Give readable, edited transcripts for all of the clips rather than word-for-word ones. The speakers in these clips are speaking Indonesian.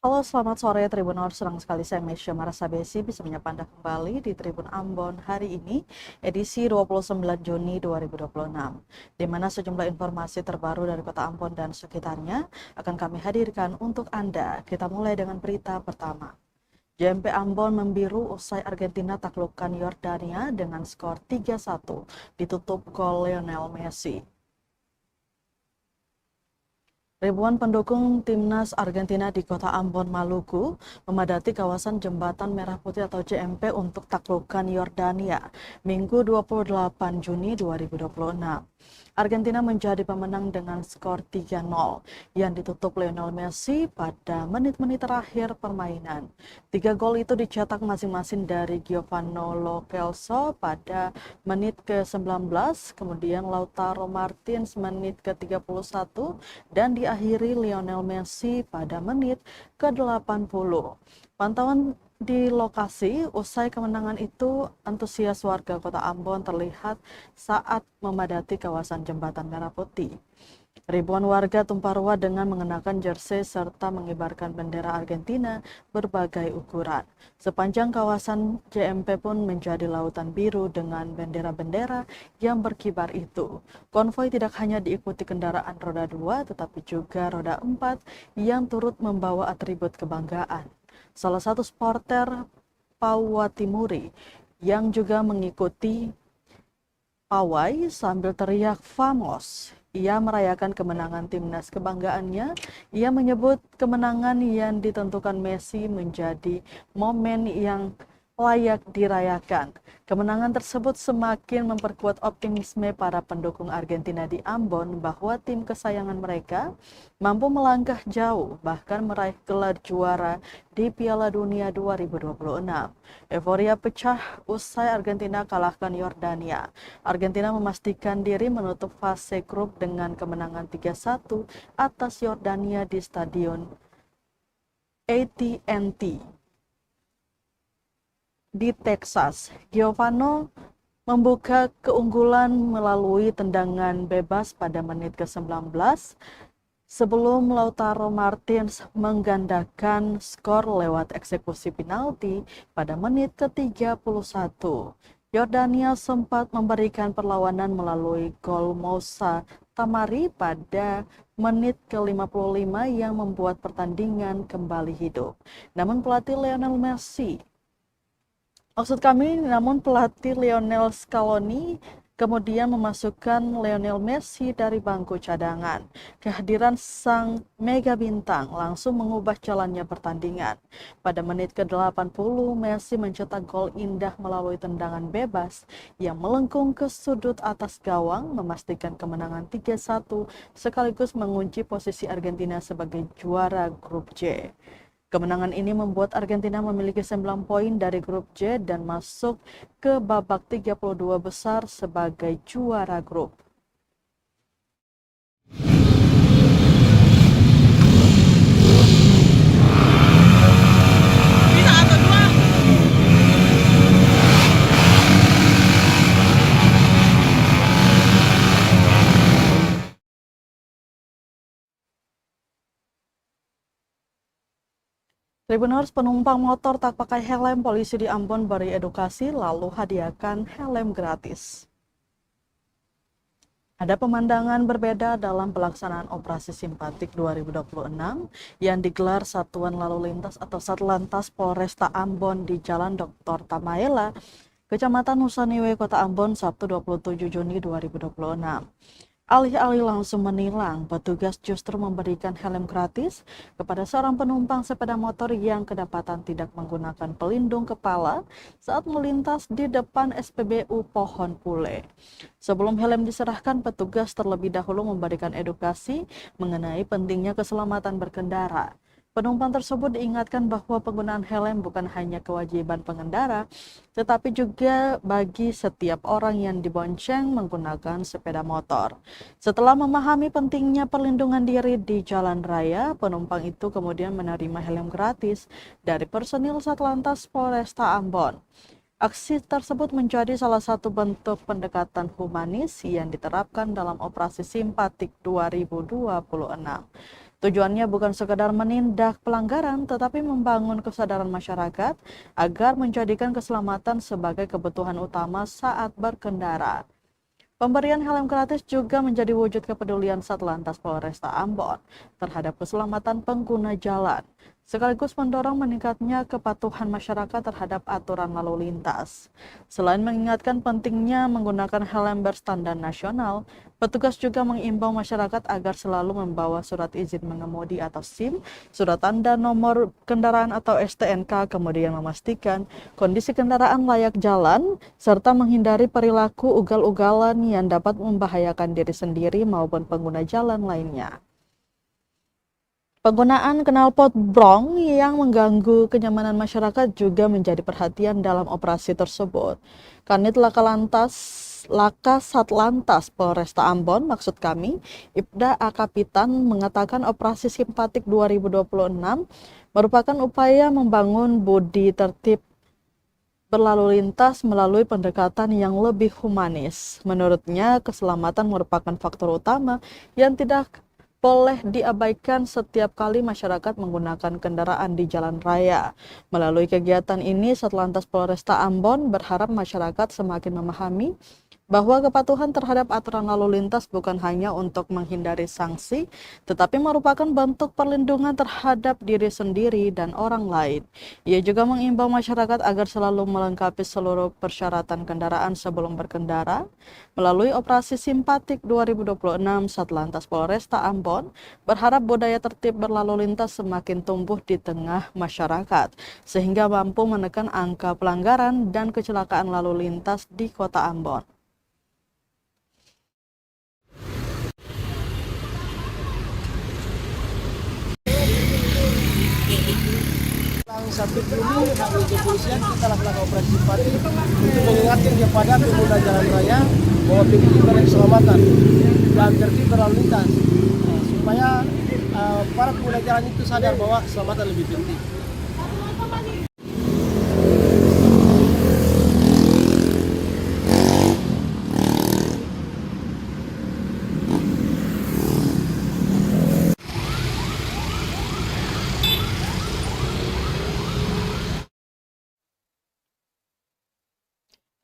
Halo, selamat sore Tribuners. Senang sekali saya Mesya Marasabesi bisa menyapa Anda kembali di Tribun Ambon hari ini, edisi 29 Juni 2026, di mana sejumlah informasi terbaru dari Kota Ambon dan sekitarnya akan kami hadirkan untuk Anda. Kita mulai dengan berita pertama. JMP Ambon membiru usai Argentina taklukkan Yordania dengan skor 3-1, ditutup gol Lionel Messi. Ribuan pendukung timnas Argentina di kota Ambon, Maluku memadati kawasan Jembatan Merah Putih atau JMP untuk taklukan Yordania Minggu 28 Juni 2026. Argentina menjadi pemenang dengan skor 3-0 yang ditutup Lionel Messi pada menit-menit terakhir permainan. 3 gol itu dicetak masing-masing dari Giovanni Lo Celso pada menit ke-19, kemudian Lautaro Martins menit ke-31, dan diakhiri Lionel Messi pada menit ke-80. Pantauan di lokasi usai kemenangan itu, antusias warga kota Ambon terlihat saat memadati kawasan Jembatan Merah Putih. Ribuan warga tumpah ruah dengan mengenakan jersey serta mengibarkan bendera Argentina berbagai ukuran. Sepanjang kawasan JMP pun menjadi lautan biru dengan bendera-bendera yang berkibar itu. Konvoi tidak hanya diikuti kendaraan roda 2, tetapi juga roda 4 yang turut membawa atribut kebanggaan. Salah satu supporter Papua Timuri yang juga mengikuti pawai sambil teriak "Vamos". Ia merayakan kemenangan timnas kebanggaannya. Ia menyebut kemenangan yang ditentukan Messi menjadi momen yang layak dirayakan. Kemenangan tersebut semakin memperkuat optimisme para pendukung Argentina di Ambon bahwa tim kesayangan mereka mampu melangkah jauh bahkan meraih gelar juara di Piala Dunia 2026. Euforia pecah usai Argentina kalahkan Yordania. Argentina memastikan diri menutup fase grup dengan kemenangan 3-1 atas Yordania di Stadion AT&T di Texas. Giovanni membuka keunggulan melalui tendangan bebas pada menit ke-19 sebelum Lautaro Martins menggandakan skor lewat eksekusi penalti pada menit ke-31. Yordania sempat memberikan perlawanan melalui gol Moussa Tamari pada menit ke-55 yang membuat pertandingan kembali hidup. Namun pelatih Lionel Scaloni kemudian memasukkan Lionel Messi dari bangku cadangan. Kehadiran sang mega bintang langsung mengubah jalannya pertandingan. Pada menit ke-80, Messi mencetak gol indah melalui tendangan bebas yang melengkung ke sudut atas gawang, memastikan kemenangan 3-1 sekaligus mengunci posisi Argentina sebagai juara grup J. Kemenangan ini membuat Argentina memiliki 9 poin dari grup J dan masuk ke babak 32 besar sebagai juara grup. Tribuners, penumpang motor tak pakai helm, polisi di Ambon beri edukasi lalu hadiahkan helm gratis. Ada pemandangan berbeda dalam pelaksanaan operasi simpatik 2026 yang digelar Satuan Lalu Lintas atau Satlantas Polresta Ambon di Jalan Dr. Tamaela, Kecamatan Nusaniwe, Kota Ambon, Sabtu 27 Juni 2026. Alih-alih langsung menilang, petugas justru memberikan helm gratis kepada seorang penumpang sepeda motor yang kedapatan tidak menggunakan pelindung kepala saat melintas di depan SPBU Pohon Pule. Sebelum helm diserahkan, petugas terlebih dahulu memberikan edukasi mengenai pentingnya keselamatan berkendara. Penumpang tersebut diingatkan bahwa penggunaan helm bukan hanya kewajiban pengendara, tetapi juga bagi setiap orang yang dibonceng menggunakan sepeda motor. Setelah memahami pentingnya perlindungan diri di jalan raya, penumpang itu kemudian menerima helm gratis dari personil Satlantas Polresta Ambon. Aksi tersebut menjadi salah satu bentuk pendekatan humanis yang diterapkan dalam operasi simpatik 2026. Tujuannya bukan sekedar menindak pelanggaran, tetapi membangun kesadaran masyarakat agar menjadikan keselamatan sebagai kebutuhan utama saat berkendara. Pemberian helm gratis juga menjadi wujud kepedulian Satlantas Polresta Ambon terhadap keselamatan pengguna jalan, sekaligus mendorong meningkatnya kepatuhan masyarakat terhadap aturan lalu lintas. Selain mengingatkan pentingnya menggunakan helm berstandar nasional, petugas juga mengimbau masyarakat agar selalu membawa surat izin mengemudi atau SIM, surat tanda nomor kendaraan atau STNK, kemudian memastikan kondisi kendaraan layak jalan, serta menghindari perilaku ugal-ugalan yang dapat membahayakan diri sendiri maupun pengguna jalan lainnya. Penggunaan knalpot brong yang mengganggu kenyamanan masyarakat juga menjadi perhatian dalam operasi tersebut. Kanit Laka Satlantas Polresta Ambon, maksud kami, Ibda Akapitan mengatakan operasi simpatik 2026 merupakan upaya membangun budi tertib berlalu lintas melalui pendekatan yang lebih humanis. Menurutnya, keselamatan merupakan faktor utama yang tidak boleh diabaikan setiap kali masyarakat menggunakan kendaraan di jalan raya. Melalui kegiatan ini, Satlantas Polresta Ambon berharap masyarakat semakin memahami bahwa kepatuhan terhadap aturan lalu lintas bukan hanya untuk menghindari sanksi, tetapi merupakan bentuk perlindungan terhadap diri sendiri dan orang lain. Ia juga mengimbau masyarakat agar selalu melengkapi seluruh persyaratan kendaraan sebelum berkendara. Melalui operasi simpatik 2026, Satlantas Polresta Ambon berharap budaya tertib berlalu lintas semakin tumbuh di tengah masyarakat, sehingga mampu menekan angka pelanggaran dan kecelakaan lalu lintas di Kota Ambon. 1 Juni dari kepolisian kita lakukan operasi simpatik untuk mengingatkan kepada pengguna jalan raya bahwa penting pada keselamatan dan tertib berlalu lintas supaya para pengguna jalan itu sadar bahwa keselamatan lebih penting.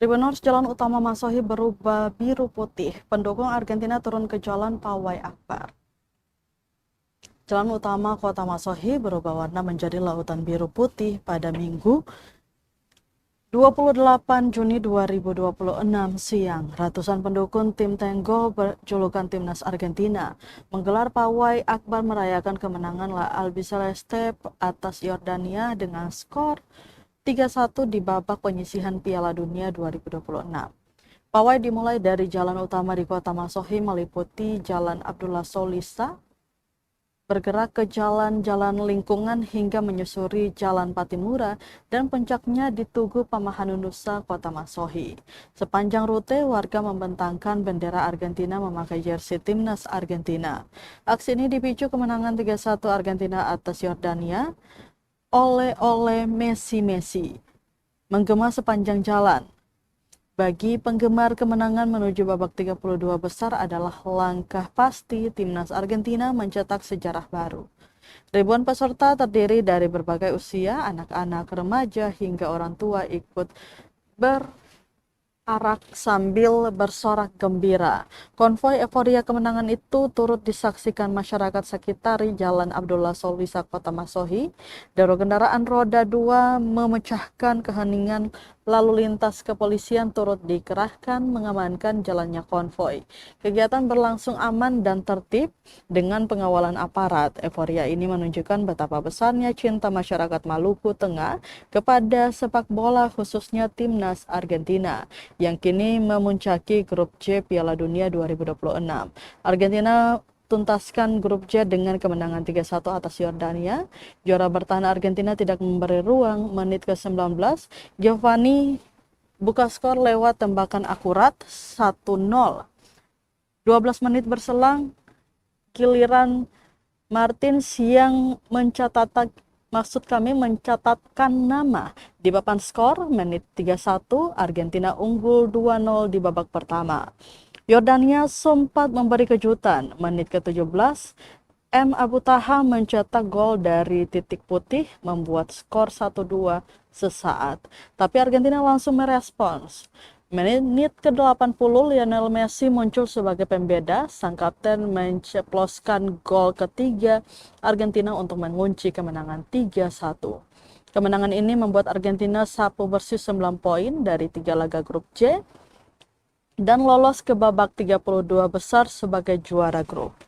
Tribuners, jalan utama Masohi berubah biru putih. Pendukung Argentina turun ke jalan Pawai Akbar. Jalan utama kota Masohi berubah warna menjadi lautan biru putih pada Minggu 28 Juni 2026 siang. Ratusan pendukung tim Tengo berjulukan Timnas Argentina menggelar Pawai Akbar merayakan kemenangan La Albiceleste atas Yordania dengan skor 3-1 di babak penyisihan Piala Dunia 2026. Pawai dimulai dari jalan utama di kota Masohi meliputi Jalan Abdullah Solisa, bergerak ke jalan-jalan lingkungan hingga menyusuri Jalan Patimura dan puncaknya di Tugu Pamahanunusa, kota Masohi. Sepanjang rute, warga membentangkan bendera Argentina memakai jersey Timnas Argentina. Aksi ini dipicu kemenangan 3-1 Argentina atas Yordania. Oleh Messi menggema sepanjang jalan. Bagi penggemar, kemenangan menuju babak 32 besar adalah langkah pasti Timnas Argentina mencetak sejarah baru. Ribuan peserta terdiri dari berbagai usia, anak-anak, remaja hingga orang tua ikut berarak sambil bersorak gembira. Konvoi euforia kemenangan itu turut disaksikan masyarakat sekitar Jalan Abdullah Solisa, kota Masohi. Deru kendaraan roda 2 memecahkan keheningan lalu lintas. Kepolisian turut dikerahkan mengamankan jalannya konvoi. Kegiatan berlangsung aman dan tertib dengan pengawalan aparat. Euforia ini menunjukkan betapa besarnya cinta masyarakat Maluku Tengah kepada sepak bola, khususnya Timnas Argentina yang kini memuncaki grup C Piala Dunia 2026. Argentina tuntaskan grup C dengan kemenangan 3-1 atas Yordania. Juara bertahan Argentina tidak memberi ruang. Menit ke-19, Giovanni buka skor lewat tembakan akurat 1-0. 12 menit berselang, giliran Martins yang mencatatkan nama di papan skor. Menit 31, Argentina unggul 2-0 di babak pertama. Yordania sempat memberi kejutan. Menit ke-17, M. Abu Taha mencetak gol dari titik putih membuat skor 1-2 sesaat. Tapi Argentina langsung merespons. Menit ke-80 Lionel Messi muncul sebagai pembeda. Sang kapten menceploskan gol ketiga Argentina untuk mengunci kemenangan 3-1. Kemenangan ini membuat Argentina sapu bersih 9 poin dari 3 laga grup C dan lolos ke babak 32 besar sebagai juara grup.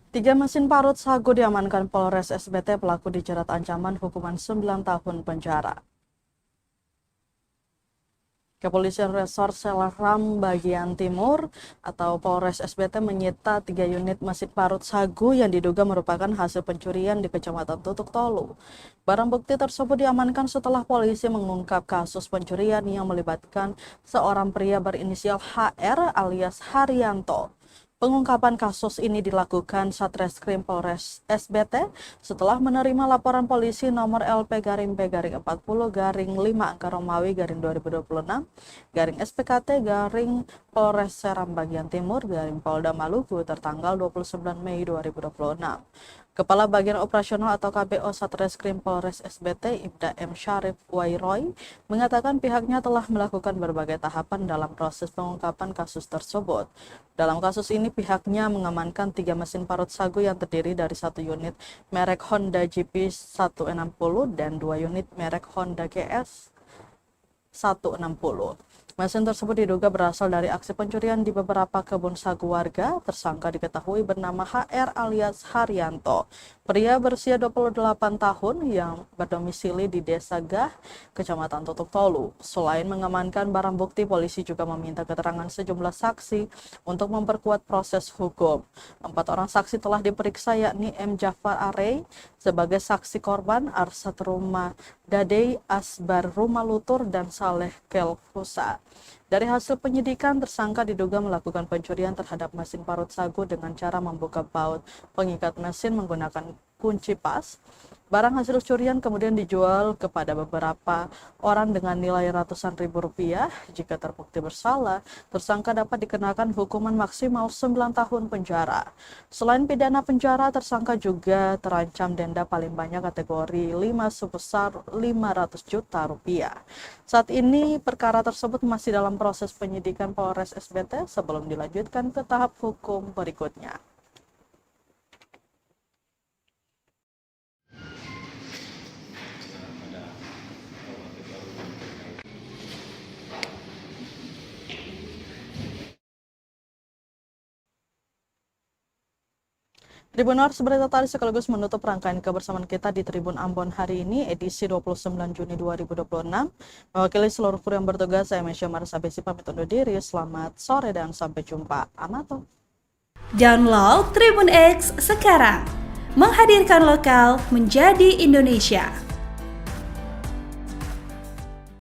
Tiga mesin parut sagu diamankan Polres SBT, pelaku dijerat ancaman hukuman 9 tahun penjara. Kepolisian Resor Selarang bagian Timur atau Polres SBT menyita 3 unit mesin parut sagu yang diduga merupakan hasil pencurian di Kecamatan Tutuk Tolu. Barang bukti tersebut diamankan setelah polisi mengungkap kasus pencurian yang melibatkan seorang pria berinisial HR alias Haryanto. Pengungkapan kasus ini dilakukan Satreskrim Polres SBT setelah menerima laporan polisi nomor LP-40-5-Romawi-2026-SPKT- Polres Seram bagian Timur Polda Maluku tertanggal 29 Mei 2026. Kepala Bagian Operasional atau KBO Satreskrim Polres SBT Ibda M. Syarif Wairoy mengatakan pihaknya telah melakukan berbagai tahapan dalam proses pengungkapan kasus tersebut. Dalam kasus ini pihaknya mengamankan 3 mesin parut sagu yang terdiri dari 1 unit merek Honda GP 160 dan 2 unit merek Honda GS 160. Mesin tersebut diduga berasal dari aksi pencurian di beberapa kebun sagu warga. Tersangka diketahui bernama HR alias Haryanto, pria berusia 28 tahun yang berdomisili di Desa Gah, Kecamatan Tutuk Tolu. Selain mengamankan barang bukti, polisi juga meminta keterangan sejumlah saksi untuk memperkuat proses hukum. 4 orang saksi telah diperiksa, yakni M. Jafar Arey sebagai saksi korban, Arsat Rumah Dadei, Asbar Rumah Lutur, dan Saleh Kelfusa. Dari hasil penyidikan, tersangka diduga melakukan pencurian terhadap mesin parut sagu dengan cara membuka baut pengikat mesin menggunakan kunci pas. Barang hasil curian kemudian dijual kepada beberapa orang dengan nilai ratusan ribu rupiah. Jika terbukti bersalah, tersangka dapat dikenakan hukuman maksimal 9 tahun penjara. Selain pidana penjara, tersangka juga terancam denda paling banyak kategori 5 sebesar 500 juta rupiah. Saat ini perkara tersebut masih dalam proses penyidikan Polres SBT sebelum dilanjutkan ke tahap hukum berikutnya. Tribuners, berita tadi sekaligus menutup rangkaian kebersamaan kita di Tribun Ambon hari ini, edisi 29 Juni 2026. Mewakili seluruh kru yang bertugas, saya Mesya Marsabesi pamit undur diri. Selamat sore dan sampai jumpa. Amato. Download Tribun X sekarang, menghadirkan lokal menjadi Indonesia.